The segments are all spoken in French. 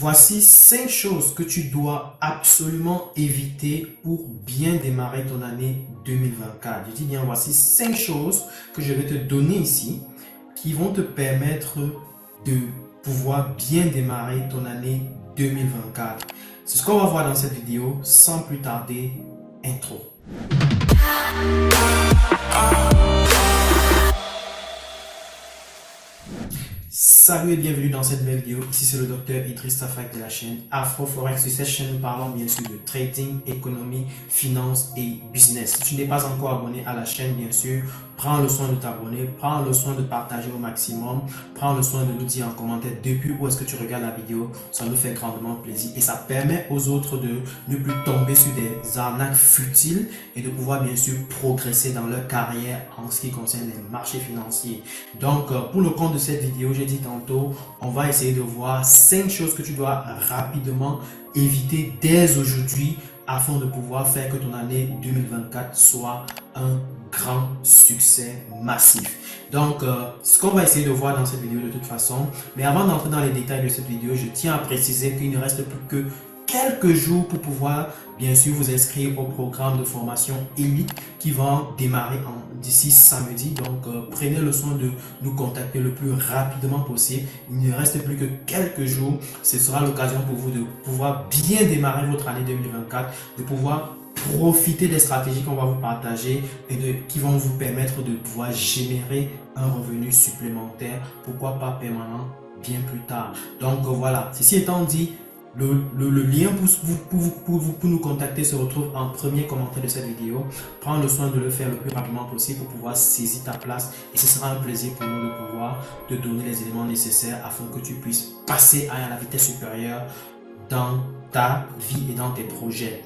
Voici 5 choses que tu dois absolument éviter pour bien démarrer ton année 2024. Je dis bien, voici 5 choses que je vais te donner ici qui vont te permettre de pouvoir bien démarrer ton année 2024. C'est ce qu'on va voir dans cette vidéo. Sans plus tarder, intro. Salut et bienvenue dans cette nouvelle vidéo. Ici c'est le docteur Idriss Tafak de la chaîne Afro Forex. Sur cette chaîne, nous parlons bien sûr de trading, économie, finance et business. Si tu n'es pas encore abonné à la chaîne, bien sûr, prends le soin de t'abonner, prends le soin de partager au maximum, prends le soin de nous dire en commentaire depuis où est-ce que tu regardes la vidéo. Ça nous fait grandement plaisir et ça permet aux autres de ne plus tomber sur des arnaques futiles et de pouvoir bien sûr progresser dans leur carrière en ce qui concerne les marchés financiers. Donc, pour le compte de cette vidéo, j'ai dit tantôt, on va essayer de voir 5 choses que tu dois rapidement éviter dès aujourd'hui afin de pouvoir faire que ton année 2024 soit un grand succès massif. Donc, ce qu'on va essayer de voir dans cette vidéo de toute façon, mais avant d'entrer dans les détails de cette vidéo, je tiens à préciser qu'il ne reste plus que quelques jours pour pouvoir bien sûr vous inscrire au programme de formation élite qui va démarrer d'ici samedi. Donc prenez le soin de nous contacter le plus rapidement possible. Il ne reste plus que quelques jours. Ce sera l'occasion pour vous de pouvoir bien démarrer votre année 2024, de pouvoir profiter des stratégies qu'on va vous partager et qui vont vous permettre de pouvoir générer un revenu supplémentaire, pourquoi pas permanent, bien plus tard. Donc voilà, ceci étant dit, le lien pour nous contacter se retrouve en premier commentaire de cette vidéo. Prends le soin de le faire le plus rapidement possible pour pouvoir saisir ta place et ce sera un plaisir pour nous de pouvoir te donner les éléments nécessaires afin que tu puisses passer à la vitesse supérieure dans ta vie et dans tes projets.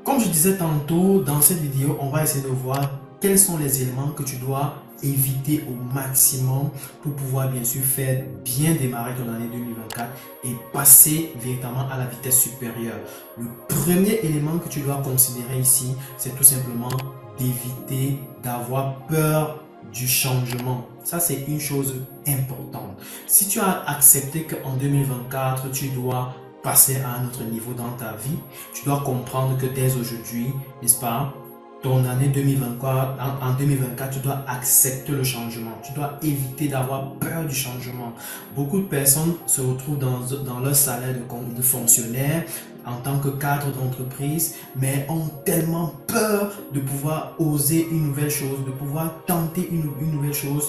Comme je disais tantôt, dans cette vidéo, on va essayer de voir quels sont les éléments que tu dois éviter au maximum pour pouvoir bien sûr faire bien démarrer ton année 2024 et passer véritablement à la vitesse supérieure. Le premier élément que tu dois considérer ici, c'est tout simplement d'éviter d'avoir peur du changement. Ça, c'est une chose importante. Si tu as accepté qu'en 2024, tu dois passer à un autre niveau dans ta vie, tu dois comprendre que dès aujourd'hui, n'est-ce pas, ton année 2024, en 2024, tu dois accepter le changement. Tu dois éviter d'avoir peur du changement. Beaucoup de personnes se retrouvent dans leur salaire de fonctionnaire en tant que cadre d'entreprise, mais ont tellement peur de pouvoir oser une nouvelle chose, de pouvoir tenter une nouvelle chose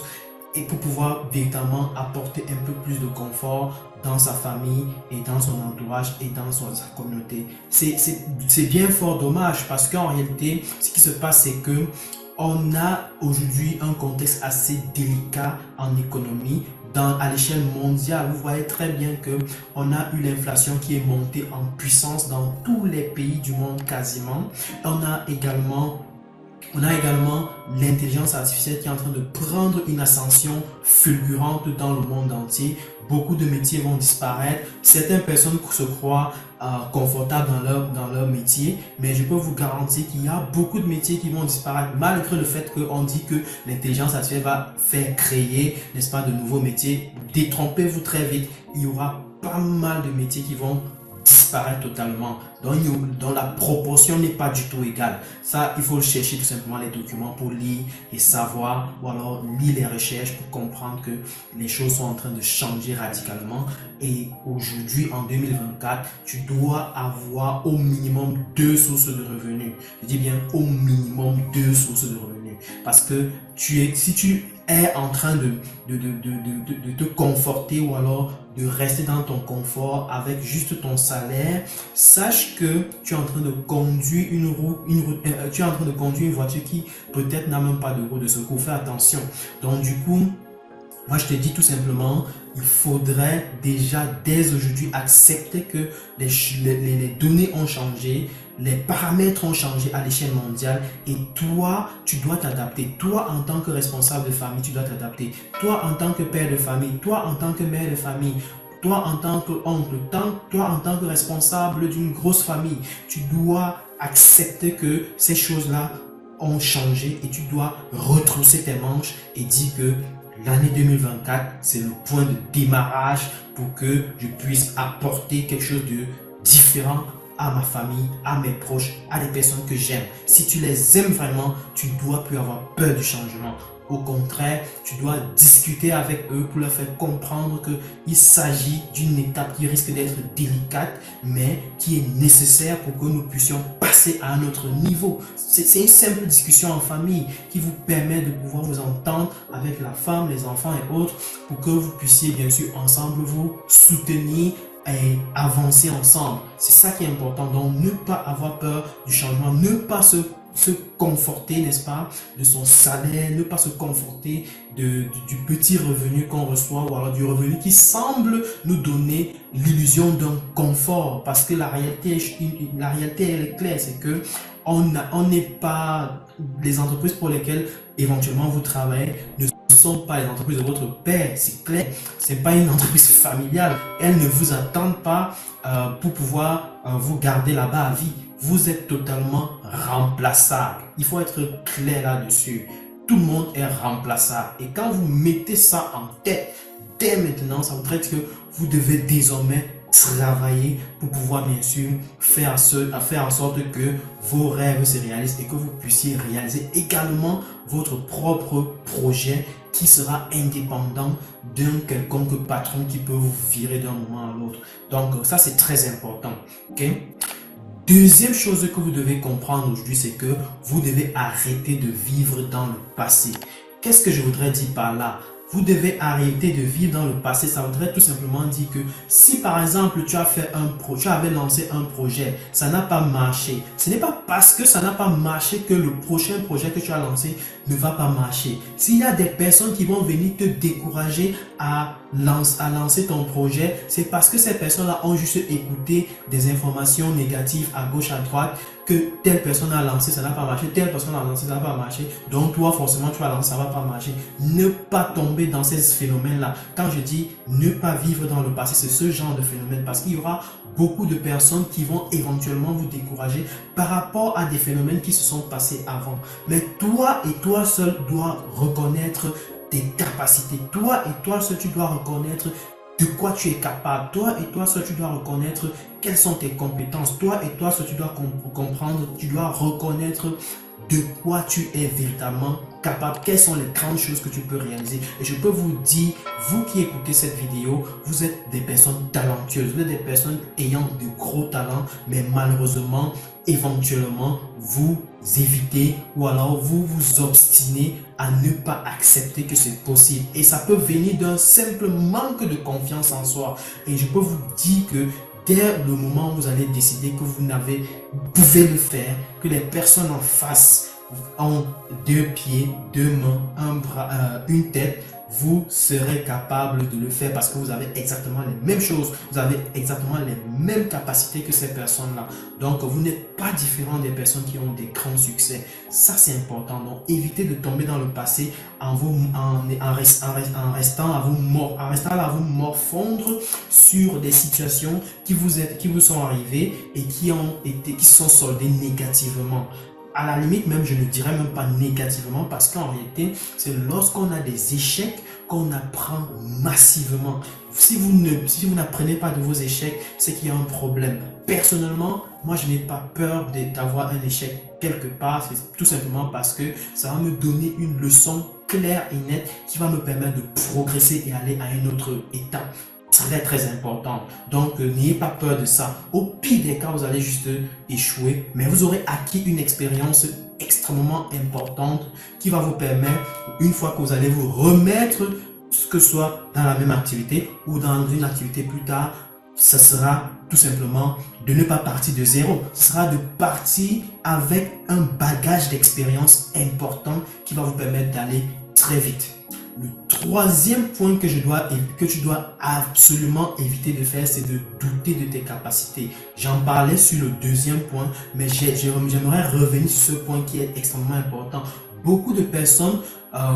et pour pouvoir véritablement apporter un peu plus de confort dans sa famille et dans son entourage et dans sa communauté. C'est bien fort dommage parce qu'en réalité, ce qui se passe, c'est que on a aujourd'hui un contexte assez délicat en économie. À l'échelle mondiale, vous voyez très bien que on a eu l'inflation qui est montée en puissance dans tous les pays du monde quasiment. On a également l'intelligence artificielle qui est en train de prendre une ascension fulgurante dans le monde entier. Beaucoup de métiers vont disparaître. Certaines personnes se croient confortables dans leur métier, mais je peux vous garantir qu'il y a beaucoup de métiers qui vont disparaître malgré le fait qu'on dit que l'intelligence artificielle va faire créer, n'est-ce pas, de nouveaux métiers. Détrompez-vous très vite. Il y aura pas mal de métiers qui vont disparaître totalement, donc la proportion n'est pas du tout égale. Ça, il faut chercher tout simplement les documents pour lire et savoir, ou alors lire les recherches pour comprendre que les choses sont en train de changer radicalement. Et aujourd'hui, en 2024, tu dois avoir au minimum 2 sources de revenus. Je dis bien au minimum 2 sources de revenus, parce que si tu es en train de te conforter ou alors de rester dans ton confort avec juste ton salaire, sache que tu es en train de conduire tu es en train de conduire une voiture qui peut-être n'a même pas de roue de secours. Fais attention. Donc du coup, moi je te dis tout simplement, il faudrait déjà dès aujourd'hui accepter que les données ont changé, les paramètres ont changé à l'échelle mondiale et toi, tu dois t'adapter. Toi, en tant que responsable de famille, tu dois t'adapter. Toi, en tant que père de famille, toi, en tant que mère de famille, toi, en tant qu'oncle, toi, en tant que responsable d'une grosse famille, tu dois accepter que ces choses-là ont changé et tu dois retrousser tes manches et dire que l'année 2024, c'est le point de démarrage pour que je puisse apporter quelque chose de différent à ma famille, à mes proches, à des personnes que j'aime. Si tu les aimes vraiment, tu ne dois plus avoir peur du changement. Au contraire, tu dois discuter avec eux pour leur faire comprendre qu'il s'agit d'une étape qui risque d'être délicate, mais qui est nécessaire pour que nous puissions passer à un autre niveau. C'est une simple discussion en famille qui vous permet de pouvoir vous entendre avec la femme, les enfants et autres, pour que vous puissiez bien sûr ensemble vous soutenir et avancer ensemble. C'est ça qui est important. Donc, ne pas avoir peur du changement, ne pas se conforter, n'est-ce pas, de son salaire, ne pas se conforter du petit revenu qu'on reçoit ou alors du revenu qui semble nous donner l'illusion d'un confort, parce que la réalité elle est claire, c'est que on n'est pas, les entreprises pour lesquelles éventuellement vous travaillez ne sont pas les entreprises de votre père, c'est clair, c'est pas une entreprise familiale, elles ne vous attendent pas pour pouvoir vous garder là-bas à vie. Vous êtes totalement remplaçable. Il faut être clair là-dessus. Tout le monde est remplaçable. Et quand vous mettez ça en tête, dès maintenant, ça voudrait dire que vous devez désormais travailler pour pouvoir bien sûr faire en sorte que vos rêves se réalisent et que vous puissiez réaliser également votre propre projet qui sera indépendant d'un quelconque patron qui peut vous virer d'un moment à l'autre. Donc ça, c'est très important. Ok? Deuxième chose que vous devez comprendre aujourd'hui, c'est que vous devez arrêter de vivre dans le passé. Qu'est-ce que je voudrais dire par là? Vous devez arrêter de vivre dans le passé. Ça voudrait tout simplement dire que si par exemple tu avais lancé un projet, ça n'a pas marché. Ce n'est pas parce que ça n'a pas marché que le prochain projet que tu as lancé ne va pas marcher. S'il y a des personnes qui vont venir te décourager à lancer ton projet, c'est parce que ces personnes-là ont juste écouté des informations négatives à gauche, à droite, que telle personne a lancé, ça n'a pas marché, telle personne a lancé, ça n'a pas marché, donc toi forcément tu vas lancer, ça ne va pas marcher. Ne pas tomber dans ces phénomènes-là. Quand je dis ne pas vivre dans le passé, c'est ce genre de phénomène, parce qu'il y aura beaucoup de personnes qui vont éventuellement vous décourager par rapport à des phénomènes qui se sont passés avant. Mais toi et toi seul dois reconnaître tes capacités. Toi et toi seul, tu dois reconnaître de quoi tu es capable. Toi et toi seul, tu dois reconnaître quelles sont tes compétences. Toi et toi seul, tu dois comprendre, tu dois reconnaître de quoi tu es véritablement capable, quelles sont les grandes choses que tu peux réaliser. Et je peux vous dire, vous qui écoutez cette vidéo, vous êtes des personnes talentueuses, vous êtes des personnes ayant de gros talents, mais malheureusement, éventuellement, vous évitez ou alors vous vous obstinez à ne pas accepter que c'est possible. Et ça peut venir d'un simple manque de confiance en soi. Et je peux vous dire que dès le moment où vous allez décider que vous pouvez le faire, que les personnes en face ont deux pieds, deux mains, un bras, une tête, vous serez capable de le faire parce que vous avez exactement les mêmes choses, vous avez exactement les mêmes capacités que ces personnes-là. Donc, vous n'êtes pas différent des personnes qui ont des grands succès. Ça, c'est important. Donc, évitez de tomber dans le passé en restant à vous morfondre sur des situations qui vous sont arrivées et qui se sont soldées négativement. À la limite même, je ne dirais même pas négativement, parce qu'en réalité, c'est lorsqu'on a des échecs qu'on apprend massivement. Si vous n'apprenez pas de vos échecs, c'est qu'il y a un problème. Personnellement, moi je n'ai pas peur d'avoir un échec quelque part, c'est tout simplement parce que ça va me donner une leçon claire et nette qui va me permettre de progresser et aller à une autre étape. Très important. Donc n'ayez pas peur de ça. Au pire des cas, vous allez juste échouer, mais vous aurez acquis une expérience extrêmement importante qui va vous permettre, une fois que vous allez vous remettre, que ce soit dans la même activité ou dans une activité plus tard, ce sera tout simplement de ne pas partir de zéro. Ce sera de partir avec un bagage d'expérience important qui va vous permettre d'aller très vite. Le troisième point que tu dois absolument éviter de faire, c'est de douter de tes capacités. J'en parlais sur le deuxième point, mais j'aimerais revenir sur ce point qui est extrêmement important. Beaucoup de personnes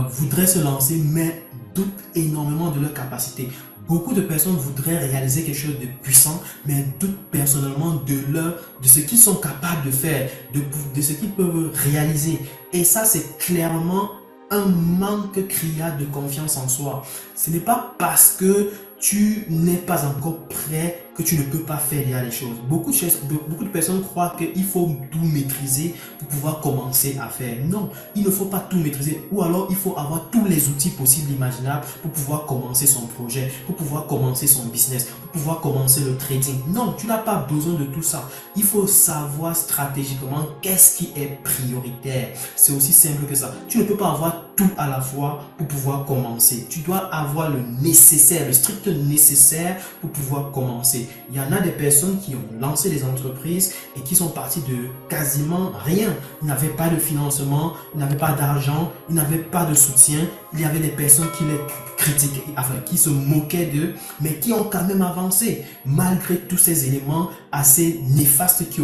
voudraient se lancer, mais doutent énormément de leurs capacités. Beaucoup de personnes voudraient réaliser quelque chose de puissant, mais doutent personnellement de ce qu'ils sont capables de faire, de ce qu'ils peuvent réaliser. Et ça, c'est clairement un manque criard de confiance en soi. Ce n'est pas parce que tu n'es pas encore prêt, que tu ne peux pas faire déjà les choses. Beaucoup de personnes croient qu'il faut tout maîtriser pour pouvoir commencer à faire. Non, il ne faut pas tout maîtriser. Ou alors, il faut avoir tous les outils possibles, imaginables pour pouvoir commencer son projet, pour pouvoir commencer son business, pour pouvoir commencer le trading. Non, tu n'as pas besoin de tout ça. Il faut savoir stratégiquement qu'est-ce qui est prioritaire. C'est aussi simple que ça. Tu ne peux pas avoir tout à la fois pour pouvoir commencer. Tu dois avoir le nécessaire, le strict nécessaire pour pouvoir commencer. Il y en a des personnes qui ont lancé des entreprises et qui sont parties de quasiment rien. Ils n'avaient pas de financement, ils n'avaient pas d'argent, ils n'avaient pas de soutien. Il y avait des personnes qui les critiquaient, enfin qui se moquaient d'eux, mais qui ont quand même avancé malgré tous ces éléments assez néfastes qui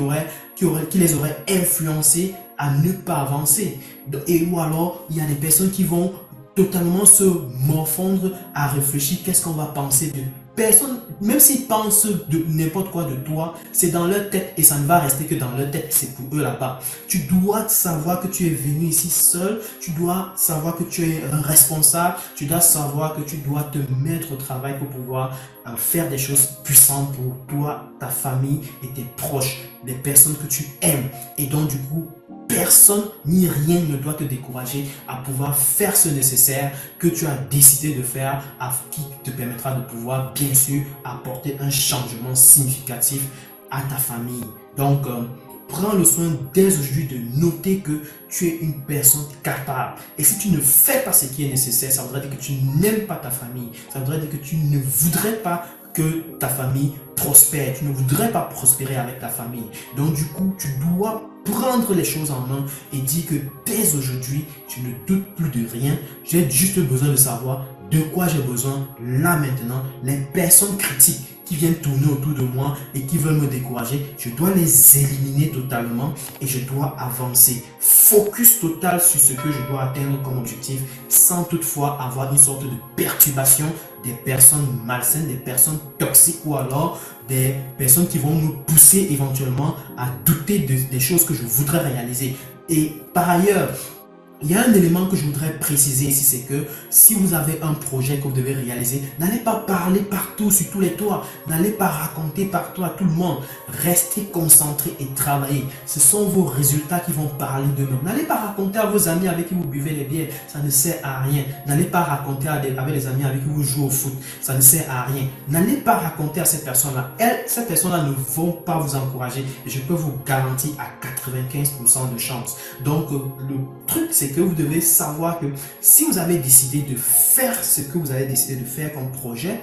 les auraient influencés à ne pas avancer. Et ou alors, il y a des personnes qui vont totalement se morfondre à réfléchir qu'est-ce qu'on va penser de personne, même s'ils pensent de n'importe quoi de toi, c'est dans leur tête et ça ne va rester que dans leur tête, c'est pour eux là-bas. Tu dois savoir que tu es venu ici seul, tu dois savoir que tu es un responsable, tu dois savoir que tu dois te mettre au travail pour pouvoir faire des choses puissantes pour toi, ta famille et tes proches, des personnes que tu aimes. Et donc du coup, personne ni rien ne doit te décourager à pouvoir faire ce nécessaire que tu as décidé de faire, qui te permettra de pouvoir bien sûr apporter un changement significatif à ta famille. Donc, prends le soin dès aujourd'hui de noter que tu es une personne capable. Et si tu ne fais pas ce qui est nécessaire, ça voudrait dire que tu n'aimes pas ta famille. Ça voudrait dire que tu ne voudrais pas que ta famille prospère. Tu ne voudrais pas prospérer avec ta famille. Donc du coup, tu dois prendre les choses en main et dire que dès aujourd'hui, tu ne doutes plus de rien. J'ai juste besoin de savoir de quoi j'ai besoin là maintenant. Les personnes critiques qui viennent tourner autour de moi et qui veulent me décourager, je dois les éliminer totalement et je dois avancer. Focus total sur ce que je dois atteindre comme objectif sans toutefois avoir une sorte de perturbation des personnes malsaines, des personnes toxiques ou alors des personnes qui vont me pousser éventuellement à douter des choses que je voudrais réaliser. Et par ailleurs, il y a un élément que je voudrais préciser ici, c'est que si vous avez un projet que vous devez réaliser, n'allez pas parler partout sur tous les toits, n'allez pas raconter partout à tout le monde. Restez concentré et travaillez. Ce sont vos résultats qui vont parler d'eux-mêmes. N'allez pas raconter à vos amis avec qui vous buvez les bières, ça ne sert à rien. N'allez pas raconter avec les amis avec qui vous jouez au foot, ça ne sert à rien. N'allez pas raconter à ces personnes-là. Ces personnes-là ne vont pas vous encourager et je peux vous garantir à 95% de chance. Donc, le truc, c'est que vous devez savoir que si vous avez décidé de faire ce que vous avez décidé de faire comme projet,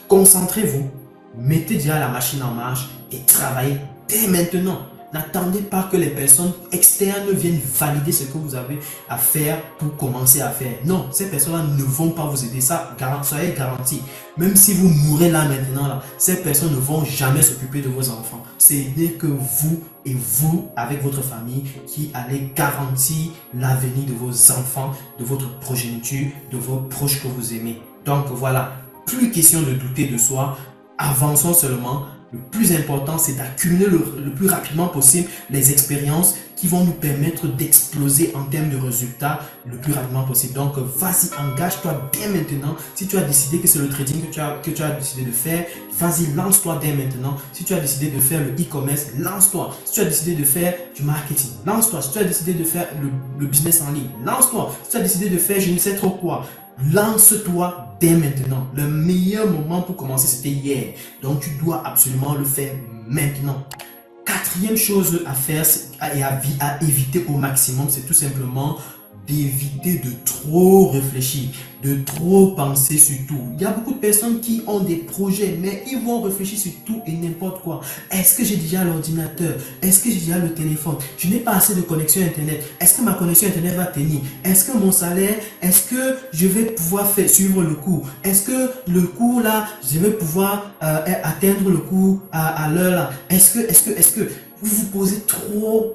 concentrez-vous, mettez déjà la machine en marche et travaillez dès maintenant. N'attendez pas que les personnes externes viennent valider ce que vous avez à faire pour commencer à faire. Non, ces personnes-là ne vont pas vous aider. Ça, soyez garantis. Même si vous mourrez là maintenant, ces personnes ne vont jamais s'occuper de vos enfants. Ce n'est que vous et vous, avec votre famille, qui allez garantir l'avenir de vos enfants, de votre progéniture, de vos proches que vous aimez. Donc voilà, plus question de douter de soi. Avançons seulement. Le plus important, c'est d'accumuler le plus rapidement possible les expériences qui vont nous permettre d'exploser en termes de résultats le plus rapidement possible. Donc, vas-y, engage-toi dès maintenant. Si tu as décidé que c'est le trading que tu as décidé de faire, vas-y, lance-toi dès maintenant. Si tu as décidé de faire le e-commerce, lance-toi. Si tu as décidé de faire du marketing, lance-toi. Si tu as décidé de faire le business en ligne, lance-toi. Si tu as décidé de faire je ne sais trop quoi, lance-toi dès maintenant. Le meilleur moment pour commencer, c'était hier. Donc, tu dois absolument le faire maintenant. Quatrième chose à faire et à éviter au maximum, c'est tout simplement d'éviter de trop réfléchir, de trop penser sur tout. Il y a beaucoup de personnes qui ont des projets, mais ils vont réfléchir sur tout et n'importe quoi. Est-ce que j'ai déjà l'ordinateur? Est-ce que j'ai déjà le téléphone? Je n'ai pas assez de connexion Internet. Est-ce que ma connexion Internet va tenir? Est-ce que mon salaire, est-ce que je vais pouvoir suivre le cours? Est-ce que le cours là, je vais pouvoir atteindre le cours à l'heure là? Est-ce que vous vous posez trop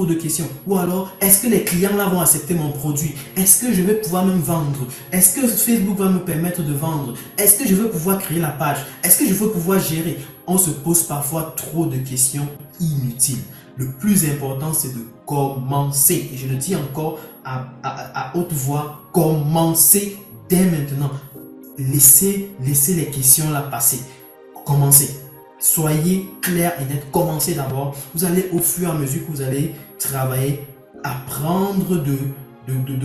de questions? Ou alors, est-ce que les clients là vont accepter mon produit? Est-ce que je vais pouvoir même vendre? Est-ce que Facebook va me permettre de vendre? Est-ce que je vais pouvoir créer la page? Est-ce que je vais pouvoir gérer? On se pose parfois trop de questions inutiles. Le plus important, c'est de commencer. Et je le dis encore à haute voix, commencez dès maintenant. laissez les questions là passer. Commencez. Soyez clair et net. Commencez d'abord. Vous allez, au fur et à mesure que vous allez travailler, apprendre de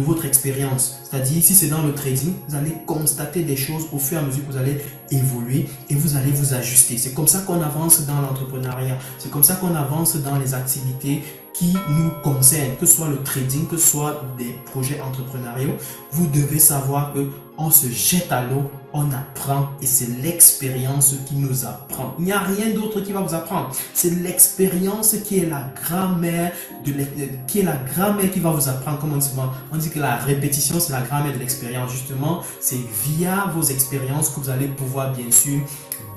votre expérience. C'est-à-dire, si c'est dans le trading, vous allez constater des choses au fur et à mesure que vous allez évoluer et vous allez vous ajuster. C'est comme ça qu'on avance dans l'entrepreneuriat. C'est comme ça qu'on avance dans les activités qui nous concernent, que ce soit le trading, que ce soit des projets entrepreneuriaux. Vous devez savoir que on se jette à l'eau, on apprend et c'est l'expérience qui nous apprend. Il n'y a rien d'autre qui va vous apprendre. C'est l'expérience qui est la grand-mère qui va vous apprendre. Comme on dit souvent, on dit que la répétition c'est la grand-mère de l'expérience. Justement, c'est via vos expériences que vous allez pouvoir bien sûr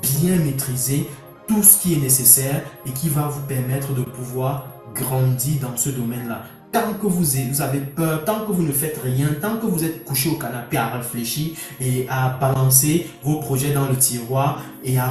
bien maîtriser tout ce qui est nécessaire et qui va vous permettre de pouvoir grandir dans ce domaine-là. Tant que vous avez peur, tant que vous ne faites rien, tant que vous êtes couché au canapé à réfléchir et à balancer vos projets dans le tiroir et à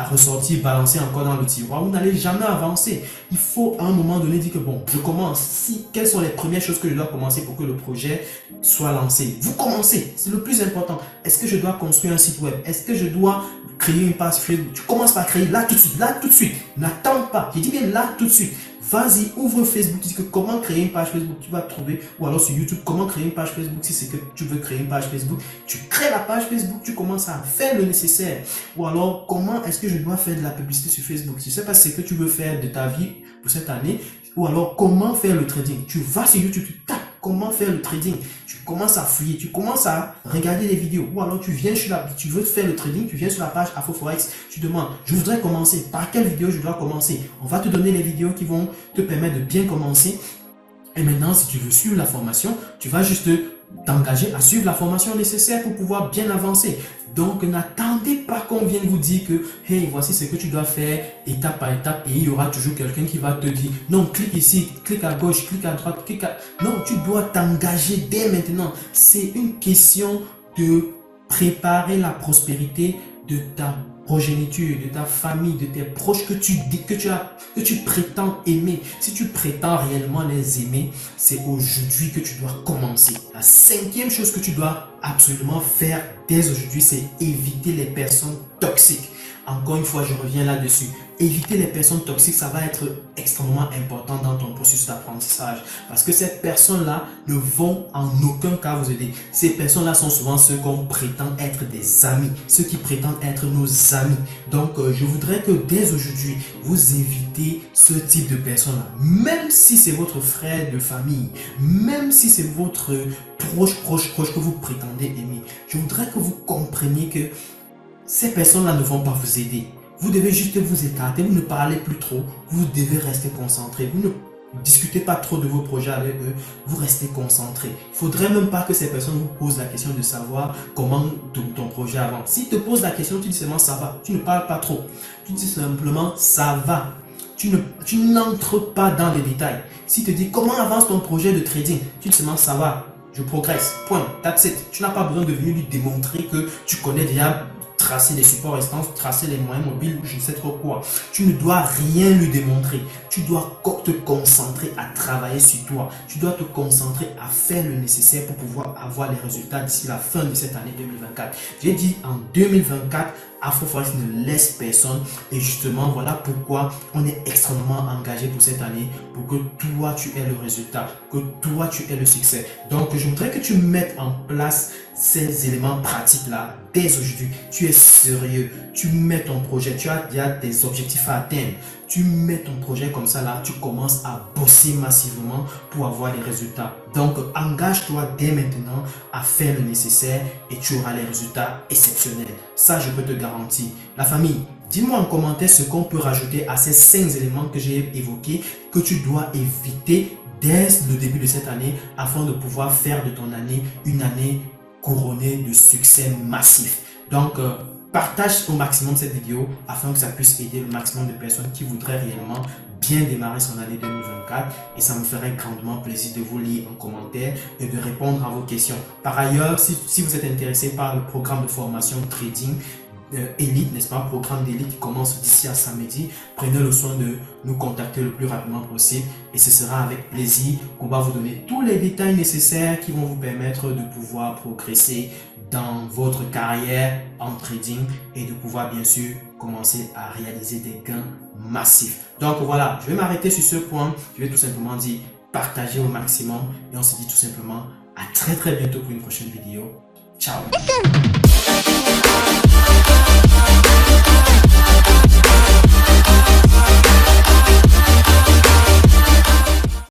ressortir, balancer encore dans le tiroir, vous n'allez jamais avancer. Il faut à un moment donné dire que bon, je commence. Quelles sont les premières choses que je dois commencer pour que le projet soit lancé? Vous commencez, c'est le plus important. Est-ce que je dois construire un site web? Est-ce que je dois créer une page Facebook? Tu commences par créer là tout de suite, là tout de suite. N'attends pas, je dis bien là tout de suite. Vas-y, ouvre Facebook, tu dis que comment créer une page Facebook, tu vas trouver, ou alors sur YouTube, comment créer une page Facebook, si c'est que tu veux créer une page Facebook, tu crées la page Facebook, tu commences à faire le nécessaire, ou alors comment est-ce que je dois faire de la publicité sur Facebook, je ne sais pas ce que tu veux faire de ta vie pour cette année, ou alors comment faire le trading, tu vas sur YouTube, tu tapes comment faire le trading, tu commences à fouiller, tu commences à regarder les vidéos, ou alors tu veux faire le trading, tu viens sur la page AfroForex, tu demandes, je voudrais commencer, par quelle vidéo je dois commencer? On va te donner les vidéos qui vont te permettre de bien commencer. Et maintenant, si tu veux suivre la formation, tu vas juste t'engager à suivre la formation nécessaire pour pouvoir bien avancer. Donc, n'attendez pas qu'on vienne vous dire que, hey, voici ce que tu dois faire étape par étape et il y aura toujours quelqu'un qui va te dire, non, clique ici, clique à gauche, clique à droite, clique à... Non, tu dois t'engager dès maintenant. C'est une question de préparer la prospérité de ta progéniture, de ta famille, de tes proches que tu prétends aimer. Si tu prétends réellement les aimer, c'est aujourd'hui que tu dois commencer. La cinquième chose que tu dois absolument faire dès aujourd'hui, c'est éviter les personnes toxiques. Encore une fois, je reviens là-dessus. Éviter les personnes toxiques, ça va être extrêmement important dans ton processus d'apprentissage. Parce que ces personnes-là ne vont en aucun cas vous aider. Ces personnes-là sont souvent ceux qu'on prétend être des amis. Ceux qui prétendent être nos amis. Donc, je voudrais que dès aujourd'hui, vous évitez ce type de personnes-là. Même si c'est votre frère de famille, même si c'est votre proche que vous prétendez aimer. Je voudrais que vous compreniez que ces personnes-là ne vont pas vous aider. Vous devez juste vous écarter, vous ne parlez plus trop, vous devez rester concentré. Vous ne discutez pas trop de vos projets avec eux, vous restez concentré. Il ne faudrait même pas que ces personnes vous posent la question de savoir comment ton projet avance. S'ils te posent la question, tu dis seulement ça va. Tu ne parles pas trop. Tu dis simplement ça va. Tu n'entres pas dans les détails. S'il te dit comment avance ton projet de trading, tu dis seulement ça va. Je progresse. Point. That's it. Tu n'as pas besoin de venir lui démontrer que tu connais déjà tracer les supports restants, tracer les moyens mobiles, je ne sais trop quoi. Tu ne dois rien lui démontrer. Tu dois te concentrer à travailler sur toi. Tu dois te concentrer à faire le nécessaire pour pouvoir avoir les résultats d'ici la fin de cette année 2024. J'ai dit en 2024, AfroForex ne laisse personne et justement voilà pourquoi on est extrêmement engagé pour cette année, pour que toi tu aies le résultat, que toi tu aies le succès. Donc je voudrais que tu mettes en place ces éléments pratiques là dès aujourd'hui. Tu es sérieux, tu mets ton projet, tu as déjà des objectifs à atteindre. Tu mets ton projet comme ça là, tu commences à bosser massivement pour avoir les résultats. Donc engage-toi dès maintenant à faire le nécessaire et tu auras les résultats exceptionnels. Ça, je peux te garantir. La famille, dis-moi en commentaire ce qu'on peut rajouter à ces 5 éléments que j'ai évoqués, que tu dois éviter dès le début de cette année afin de pouvoir faire de ton année une année couronnée de succès massif. Donc, partage au maximum cette vidéo afin que ça puisse aider le maximum de personnes qui voudraient réellement bien démarrer son année 2024 et ça me ferait grandement plaisir de vous lire en commentaire et de répondre à vos questions. Par ailleurs, si vous êtes intéressé par le programme de formation trading, élite, n'est-ce pas, un programme d'élite qui commence d'ici à samedi. Prenez le soin de nous contacter le plus rapidement possible et ce sera avec plaisir qu'on va vous donner tous les détails nécessaires qui vont vous permettre de pouvoir progresser dans votre carrière en trading et de pouvoir bien sûr commencer à réaliser des gains massifs. Donc voilà, je vais m'arrêter sur ce point. Je vais tout simplement dire partagez au maximum et on se dit tout simplement à très bientôt pour une prochaine vidéo. Ciao.